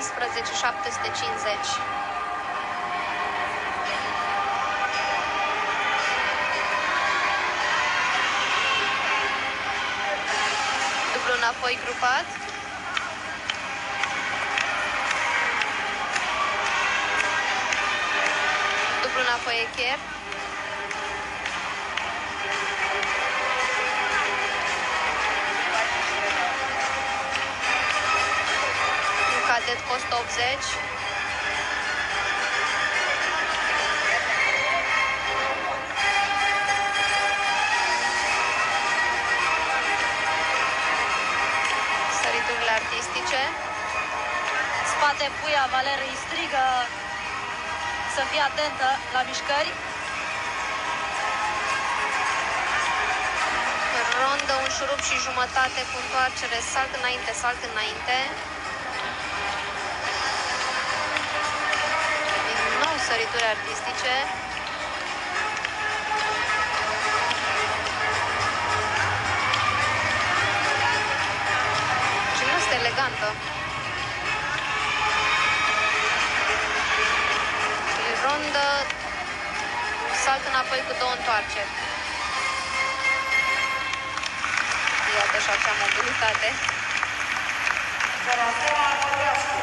750. Dublu înapoi grupat. Dublu înapoi echer. Un cadet costă 80. Săriturile artistice. Spate puia, Valer îi strigă să fie atentă la mișcări. Rondă, un șurub și jumătate cu întoarcere, salt înainte, salt înainte. Din nou sărituri artistice. Gimnastă elegantă. Rondă, salt înapoi cu două întoarceri. Iată și acea mobilitate. De la Stella Voiascu.